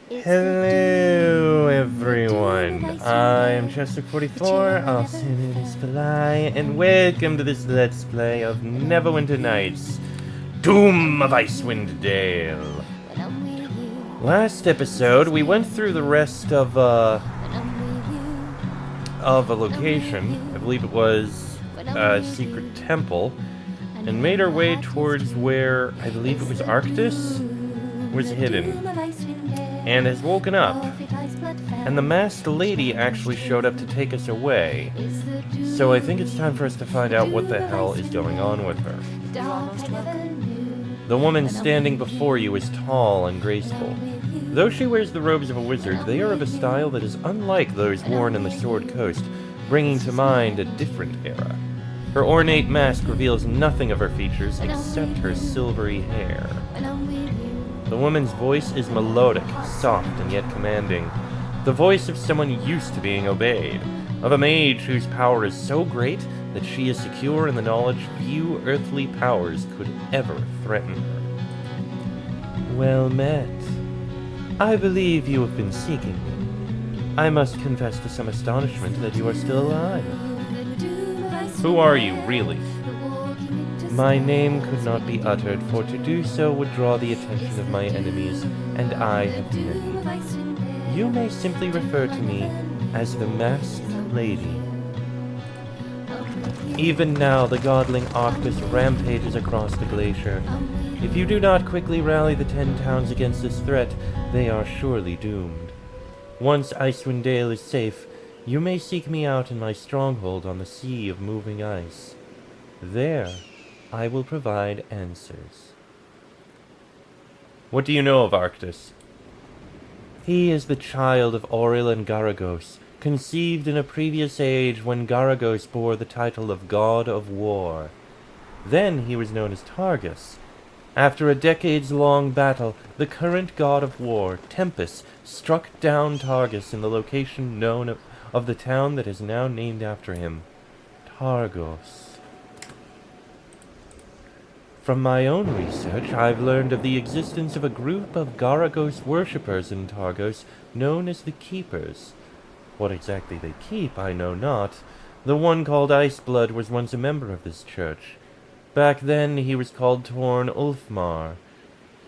Hello, everyone. I am Chester44, also known as Fly, and welcome to this Let's Play of Neverwinter Nights, Doom of Icewind Dale. Last episode, we went through the rest of a location. I believe it was a secret temple, and made our way towards where I believe it was Arctis was hidden, and has woken up. And the masked lady actually showed up to take us away. So I think it's time for us to find out what the hell is going on with her. The woman standing before you is tall and graceful. Though she wears the robes of a wizard, they are of a style that is unlike those worn in the Sword Coast, bringing to mind a different era. Her ornate mask reveals nothing of her features except her silvery hair. The woman's voice is melodic, soft, and yet commanding. The voice of someone used to being obeyed, of a mage whose power is so great that she is secure in the knowledge few earthly powers could ever threaten her. Well met. I believe you have been seeking me. I must confess to some astonishment that you are still alive. Who are you, really? My name could not be uttered, for to do so would draw the attention of my enemies, and I have many. You may simply refer to me as the Masked Lady. Even now, the godling Arctis rampages across the glacier. If you do not quickly rally the 10 towns against this threat, they are surely doomed. Once Icewind Dale is safe, you may seek me out in my stronghold on the sea of moving ice. There, I will provide answers. What do you know of Arctis? He is the child of Auril and Garagos, conceived in a previous age when Garagos bore the title of God of War. Then he was known as Targus. After a decades-long battle, the current God of War, Tempest, struck down Targus in the location known of the town that is now named after him, Targos. From my own research, I've learned of the existence of a group of Garagos worshippers in Targos known as the Keepers. What exactly they keep, I know not. The one called Iceblood was once a member of this church. Back then, he was called Torn Ulfmar.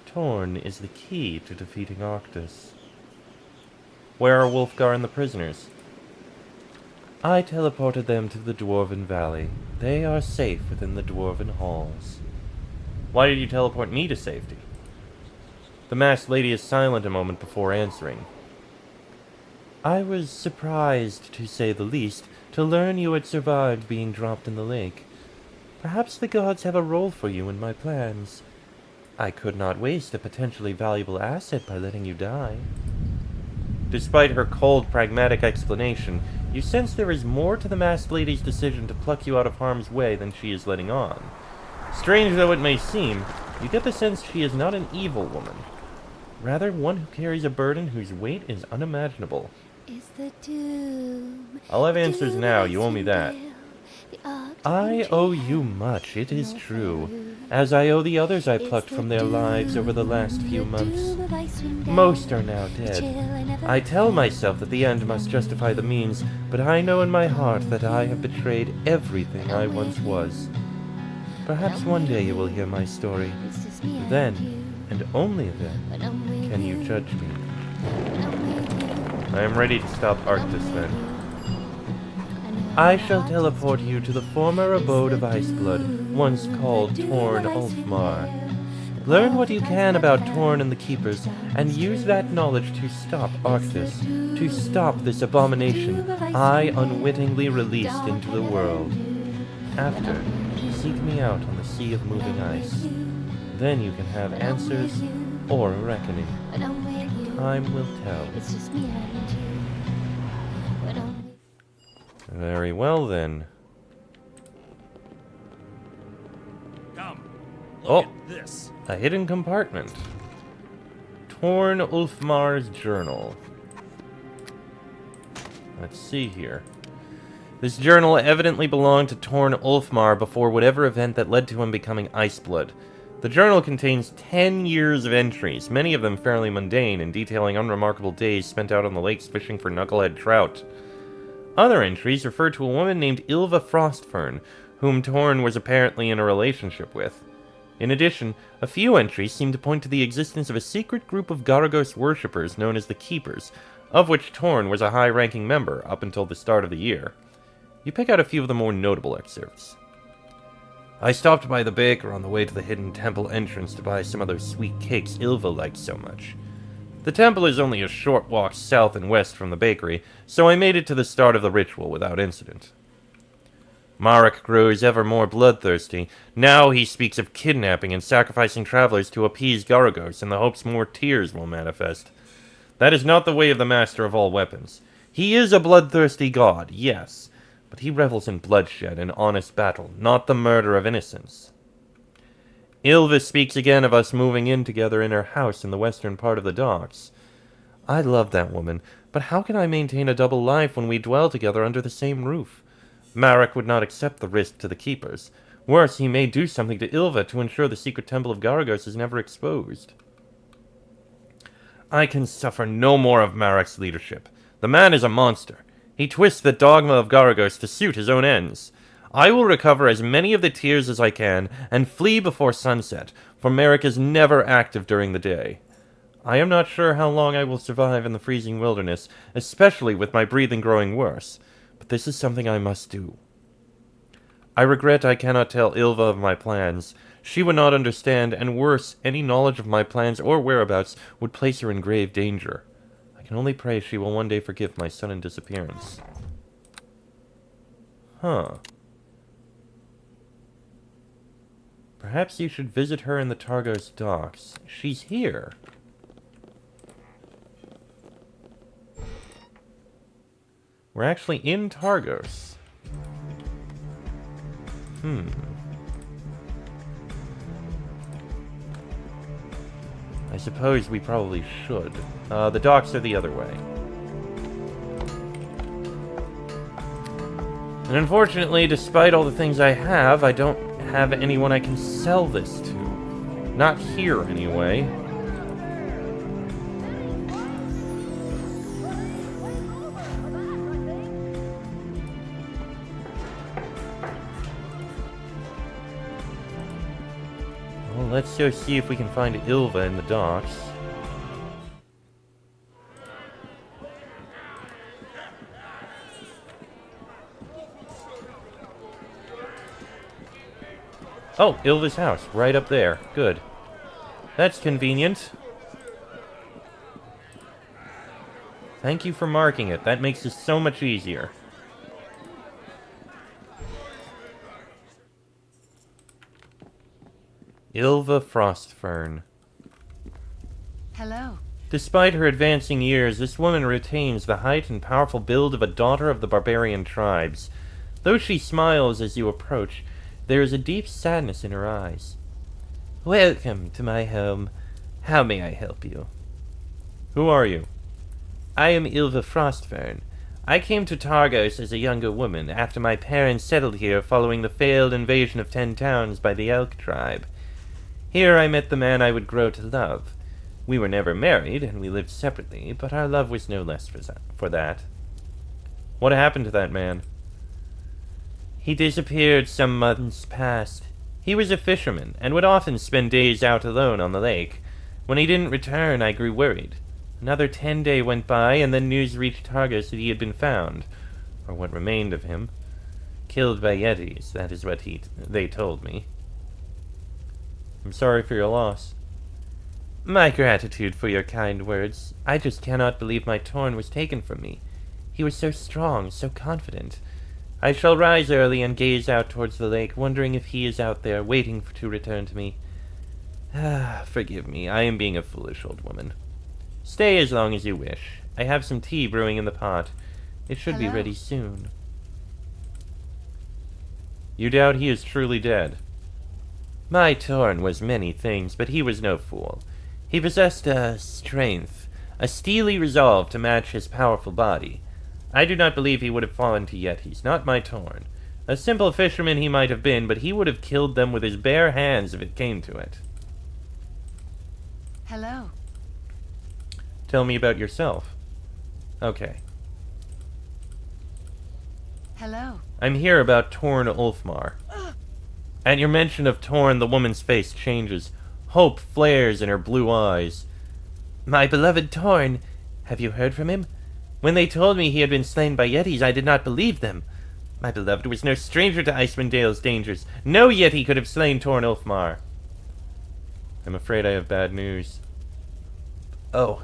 Torn is the key to defeating Arctis. Where are Wulfgar and the prisoners? I teleported them to the Dwarven Valley. They are safe within the Dwarven halls. Why did you teleport me to safety? The masked lady is silent a moment before answering. I was surprised, to say the least, to learn you had survived being dropped in the lake. Perhaps the gods have a role for you in my plans. I could not waste a potentially valuable asset by letting you die. Despite her cold, pragmatic explanation, you sense there is more to the masked lady's decision to pluck you out of harm's way than she is letting on. Strange though it may seem, you get the sense she is not an evil woman. Rather, one who carries a burden whose weight is unimaginable. I'll have answers now, you owe me that. I owe you much, it is true, as I owe the others I plucked from their lives over the last few months. Most are now dead. I tell myself that the end must justify the means, but I know in my heart that I have betrayed everything I once was. Perhaps one day you will hear my story. Then, and only then, can you judge me. I am ready to stop Arctis then. I shall teleport you to the former abode of Iceblood, once called Torn Ulfmar. Learn what you can about Torn and the Keepers, and use that knowledge to stop Arctis, to stop this abomination I unwittingly released into the world. After, seek me out on the sea of moving ice. Then you can have answers or a reckoning. Time will tell. Very well then. Come, Oh, look at this. a hidden compartment. Torn Ulfmar's journal. Let's see here. This journal evidently belonged to Torn Ulfmar before whatever event that led to him becoming Iceblood. The journal contains 10 years of entries, many of them fairly mundane and detailing unremarkable days spent out on the lakes fishing for knucklehead trout. Other entries refer to a woman named Ylva Frostfern, whom Torn was apparently in a relationship with. In addition, a few entries seem to point to the existence of a secret group of Garagos worshippers known as the Keepers, of which Torn was a high-ranking member up until the start of the year. You pick out a few of the more notable excerpts. I stopped by the baker on the way to the hidden temple entrance to buy some of those sweet cakes Ylva liked so much. The temple is only a short walk south and west from the bakery, so I made it to the start of the ritual without incident. Marek grows ever more bloodthirsty. Now he speaks of kidnapping and sacrificing travelers to appease Garagos in the hopes more tears will manifest. That is not the way of the master of all weapons. He is a bloodthirsty god, yes, but he revels in bloodshed and honest battle, not the murder of innocents. Ylva speaks again of us moving in together in her house in the western part of the docks. I love that woman, but how can I maintain a double life when we dwell together under the same roof? Marek would not accept the risk to the Keepers. Worse, he may do something to Ylva to ensure the secret temple of Garagos is never exposed. I can suffer no more of Marek's leadership. The man is a monster. He twists the dogma of Garagos to suit his own ends. I will recover as many of the tears as I can and flee before sunset, for Marek is never active during the day. I am not sure how long I will survive in the freezing wilderness, especially with my breathing growing worse, but this is something I must do. I regret I cannot tell Ylva of my plans. She would not understand, and worse, any knowledge of my plans or whereabouts would place her in grave danger. I can only pray she will one day forgive my sudden disappearance. Huh. Perhaps you should visit her in the Targos docks. She's here. We're actually in Targos. I suppose we probably should. The docks are the other way. And unfortunately, despite all the things I don't have anyone I can sell this to. Not here, anyway. Well, let's go see if we can find Ylva in the docks. Oh, Ylva's house, right up there. Good. That's convenient. Thank you for marking it. That makes this so much easier. Ylva Frostfern. Hello. Despite her advancing years, this woman retains the height and powerful build of a daughter of the barbarian tribes. Though she smiles as you approach, there is a deep sadness in her eyes. Welcome to my home. How may I help you? Who are you? I am Ylva Frostfern. I came to Targos as a younger woman after my parents settled here following the failed invasion of 10 towns by the Elk tribe. Here I met the man I would grow to love. We were never married, and we lived separately, but our love was no less for that. What happened to that man? He disappeared some months past. He was a fisherman, and would often spend days out alone on the lake. When he didn't return, I grew worried. Another 10-day went by, and then news reached Targos that he had been found, or what remained of him. Killed by Yetis, that is what they told me. I'm sorry for your loss. My gratitude for your kind words. I just cannot believe my Torn was taken from me. He was so strong, so confident. I shall rise early and gaze out towards the lake, wondering if he is out there, waiting to return to me. Forgive me, I am being a foolish old woman. Stay as long as you wish. I have some tea brewing in the pot. It should be ready soon. You doubt he is truly dead? My Torn was many things, but he was no fool. He possessed a strength, a steely resolve to match his powerful body. I do not believe he would have fallen to Yetis, not my Torn. A simple fisherman he might have been, but he would have killed them with his bare hands if it came to it. Hello. Tell me about yourself. Okay. Hello. I'm here about Torn Ulfmar. At your mention of Torn, the woman's face changes. Hope flares in her blue eyes. My beloved Torn, have you heard from him? When they told me he had been slain by Yetis, I did not believe them. My beloved was no stranger to Icewind Dale's dangers. No Yeti could have slain Torn Ulfmar. I'm afraid I have bad news. Oh.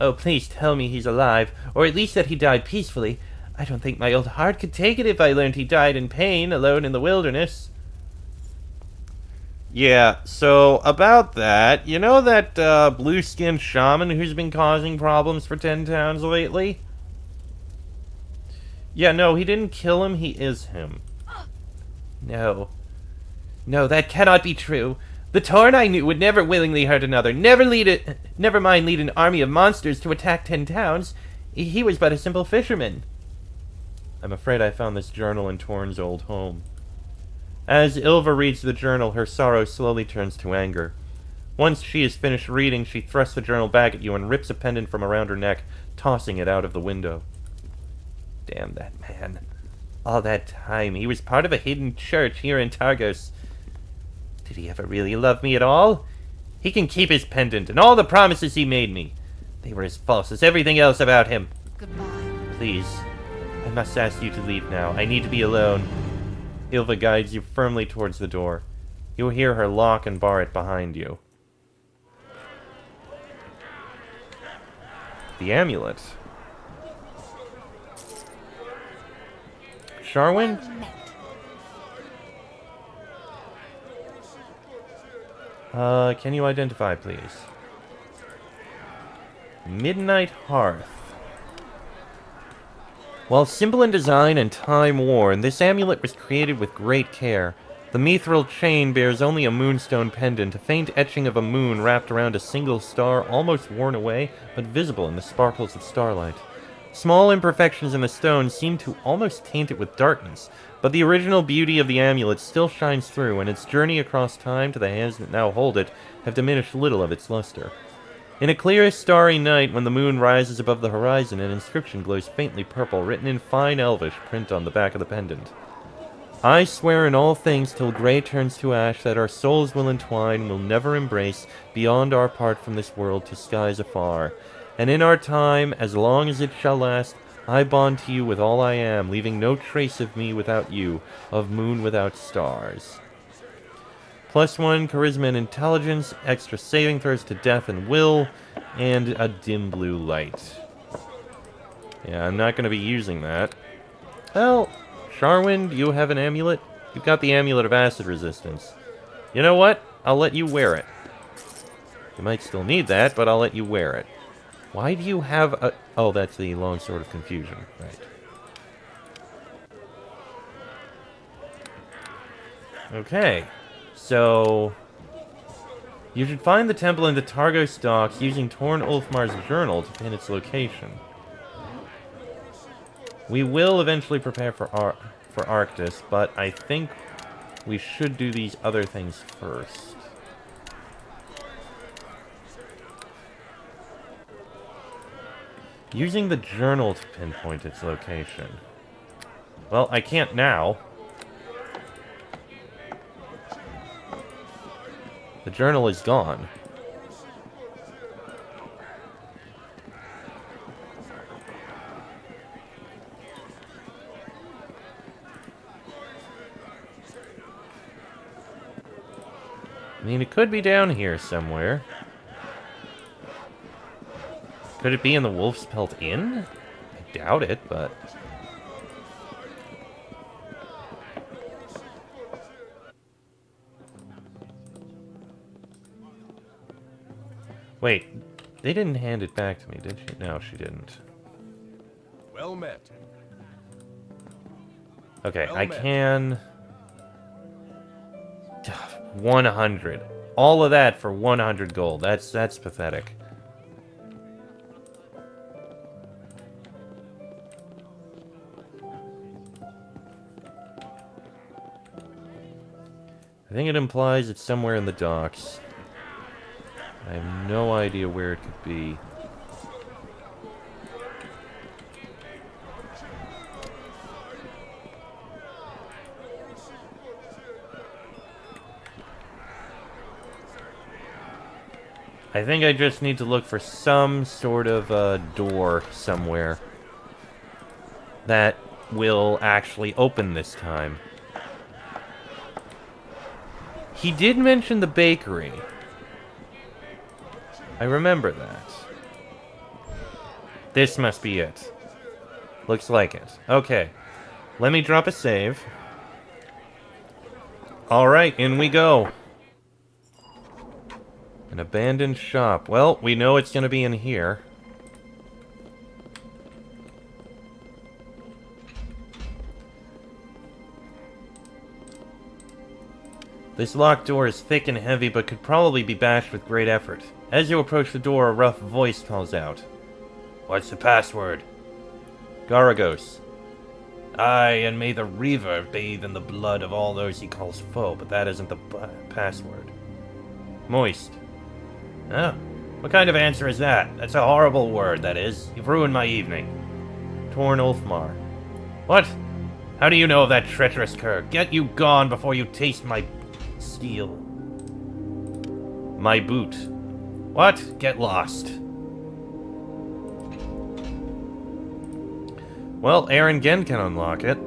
Oh, please tell me he's alive, or at least that he died peacefully. I don't think my old heart could take it if I learned he died in pain, alone in the wilderness. Yeah, so about that, you know that blue-skinned shaman who's been causing problems for 10 towns lately? Yeah, no, he didn't kill him, he is him. No. No, that cannot be true. The Torn I knew would never willingly hurt another, never mind lead an army of monsters to attack 10 towns. He was but a simple fisherman. I'm afraid I found this journal in Torn's old home. As Ilva reads the journal, her sorrow slowly turns to anger. Once she is finished reading, she thrusts the journal back at you and rips a pendant from around her neck, tossing it out of the window. Damn that man. All that time, he was part of a hidden church here in Targos. Did he ever really love me at all? He can keep his pendant and all the promises he made me. They were as false as everything else about him. Goodbye. Please, I must ask you to leave now. I need to be alone. Ilva guides you firmly towards the door. You'll hear her lock and bar it behind you. The amulet. Sharwin? Can you identify, please? Midnight Hearth. While simple in design and time-worn, this amulet was created with great care. The mithril chain bears only a moonstone pendant, a faint etching of a moon wrapped around a single star, almost worn away, but visible in the sparkles of starlight. Small imperfections in the stone seem to almost taint it with darkness, but the original beauty of the amulet still shines through, and its journey across time to the hands that now hold it have diminished little of its luster. In a clear, starry night, when the moon rises above the horizon, an inscription glows faintly purple, written in fine elvish print on the back of the pendant. I swear in all things till grey turns to ash that our souls will entwine, will never embrace, beyond our part from this world to skies afar. And in our time, as long as it shall last, I bond to you with all I am, leaving no trace of me without you, of moon without stars. +1 charisma and intelligence, extra saving throws to death and will, and a dim blue light. Yeah, I'm not going to be using that. Well, Sharwin, do you have an amulet? You've got the amulet of acid resistance. You know what? I'll let you wear it. You might still need that, but I'll let you wear it. Why do you have a... Oh, that's the long sword of confusion. Right. Okay. So, you should find the temple in the Targos docks using Torn Ulfmar's journal to pin its location. We will eventually prepare for Arctis, but I think we should do these other things first. Using the journal to pinpoint its location. Well, I can't now. The journal is gone. I mean, it could be down here somewhere. Could it be in the Wolf's Pelt Inn? I doubt it, but... Wait, they didn't hand it back to me, did she? No, she didn't. Well met. Okay, Well I met. can... 100. All of that for 100 gold. That's pathetic. I think it implies it's somewhere in the docks. I have no idea where it could be. I think I just need to look for some sort of door somewhere that will actually open this time. He did mention the bakery. I remember that. This must be it. Looks like it. Okay. Let me drop a save. Alright, in we go. An abandoned shop. Well, we know it's gonna be in here. This locked door is thick and heavy, but could probably be bashed with great effort. As you approach the door, a rough voice calls out. What's the password? Garagos. Aye, and may the Reaver bathe in the blood of all those he calls foe, but that isn't the password. Moist. Oh, what kind of answer is that? That's a horrible word, that is. You've ruined my evening. Torn Ulfmar. What? How do you know of that treacherous cur? Get you gone before you taste my steel. My boot. What? Get lost. Well, Aaron Gen can unlock it.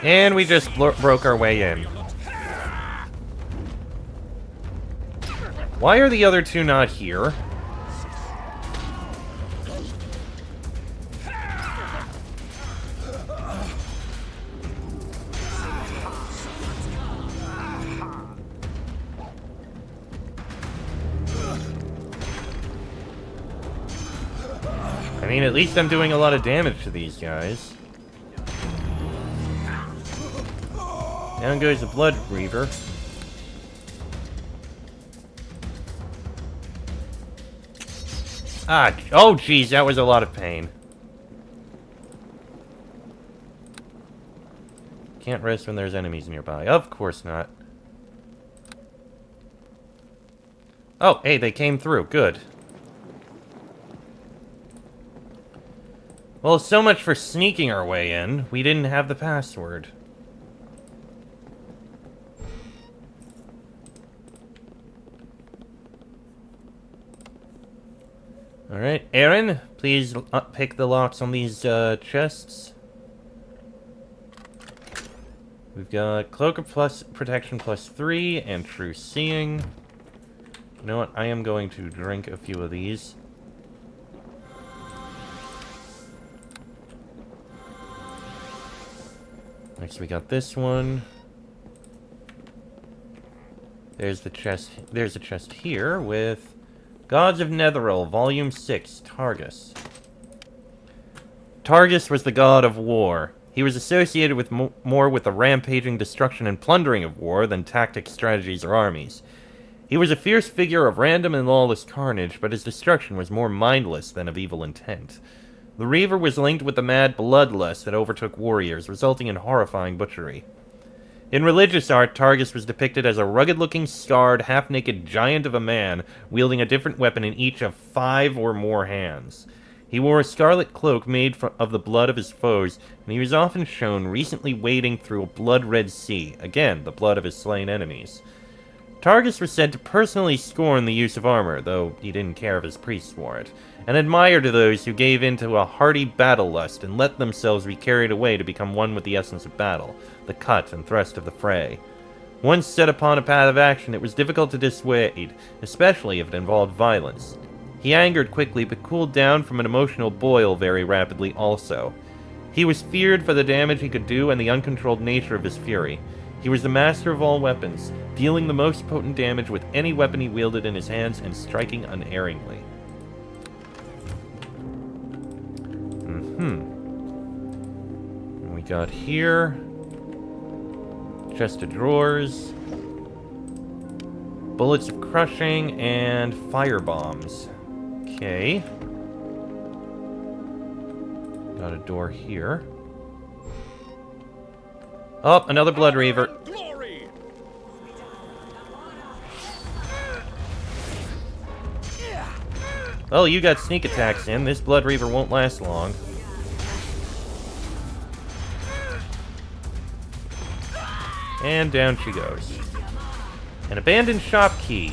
And we just broke our way in. Why are the other two not here? I mean, at least I'm doing a lot of damage to these guys. Down goes the Blood Reaver. Ah, oh geez, that was a lot of pain. Can't rest when there's enemies nearby. Of course not. Oh, hey, they came through. Good. Well, so much for sneaking our way in. We didn't have the password. Alright, Aaron, please pick the locks on these chests. We've got Cloak of Protection +3 and True Seeing. You know what? I am going to drink a few of these. Next we got this one. There's the chest. There's a chest here with Gods of Netheril, Volume 6, Targus. Targus was the god of war. He was associated with more with the rampaging destruction and plundering of war than tactics, strategies, or armies. He was a fierce figure of random and lawless carnage, but his destruction was more mindless than of evil intent. The Reaver was linked with the mad bloodlust that overtook warriors, resulting in horrifying butchery. In religious art, Targus was depicted as a rugged-looking, scarred, half-naked giant of a man, wielding a different weapon in each of 5 or more hands. He wore a scarlet cloak made of the blood of his foes, and he was often shown recently wading through a blood-red sea, again, the blood of his slain enemies. Targus was said to personally scorn the use of armor, though he didn't care if his priests wore it, and admired those who gave in to a hearty battle lust and let themselves be carried away to become one with the essence of battle, the cut and thrust of the fray. Once set upon a path of action, it was difficult to dissuade, especially if it involved violence. He angered quickly, but cooled down from an emotional boil very rapidly also. He was feared for the damage he could do and the uncontrolled nature of his fury. He was the master of all weapons, dealing the most potent damage with any weapon he wielded in his hands and striking unerringly. And we got here chest of drawers, bullets of crushing, and fire bombs. Okay. Got a door here. Oh, another Blood Reaver. Glory! Well, you got sneak attacks in. This Blood Reaver won't last long. And down she goes. An abandoned shop key.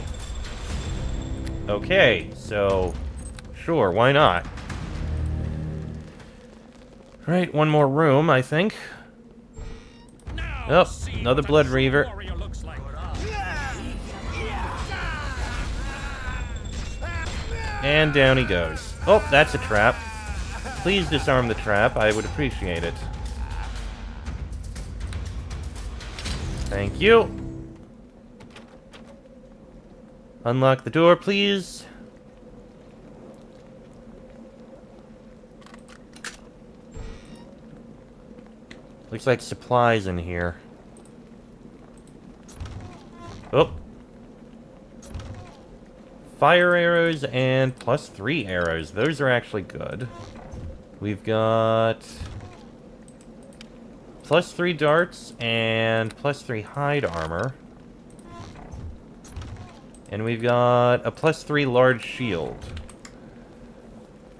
Okay, so... Sure, why not? Right, one more room, I think. Oh, another Blood Reaver. And down he goes. Oh, that's a trap. Please disarm the trap. I would appreciate it. Thank you. Unlock the door, please. Looks like supplies in here. Oh. Fire arrows and +3 arrows. Those are actually good. We've got +3 darts and +3 hide armor. And we've got a +3 large shield.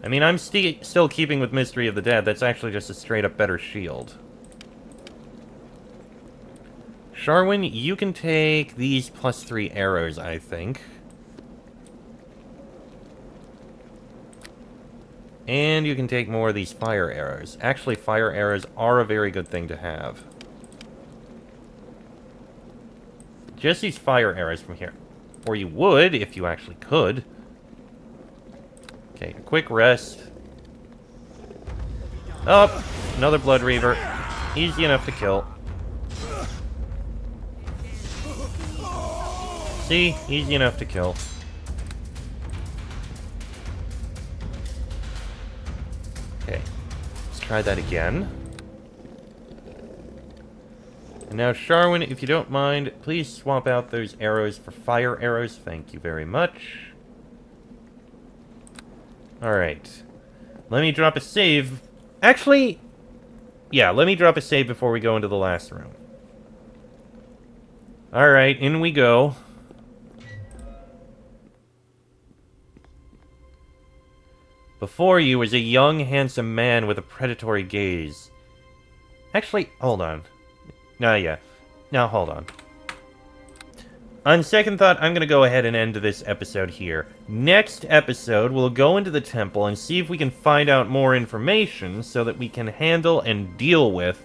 I mean, I'm still keeping with Mystery of the Dead. That's actually just a straight-up better shield. Sharwin, you can take these +3 arrows, I think. And you can take more of these fire arrows. Actually, fire arrows are a very good thing to have. Just these fire arrows from here. Or you would, if you actually could. Okay, a quick rest. Oh, another Blood Reaver. Easy enough to kill. See? Easy enough to kill. Okay. Let's try that again. And now, Sharwin, if you don't mind, please swap out those arrows for fire arrows. Thank you very much. Alright. Let me drop a save. Actually, yeah, let me drop a save before we go into the last room. Alright, in we go. Before you is a young, handsome man with a predatory gaze. Actually, hold on. Yeah. Now, hold on. On second thought, I'm going to go ahead and end this episode here. Next episode, we'll go into the temple and see if we can find out more information so that we can handle and deal with,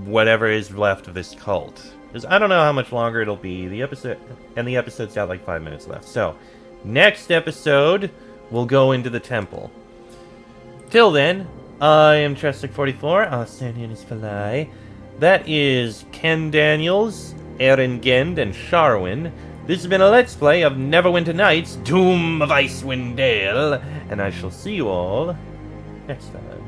whatever is left of this cult. Because I don't know how much longer it'll be. The episode's got like 5 minutes left. So, next episode, we'll go into the temple. Till then, I am Chestic44, Arsenian Falai. That is Ken Daniels, Aaron Gend, and Sharwin. This has been a Let's Play of Neverwinter Nights, Doom of Icewind Dale, and I shall see you all next time.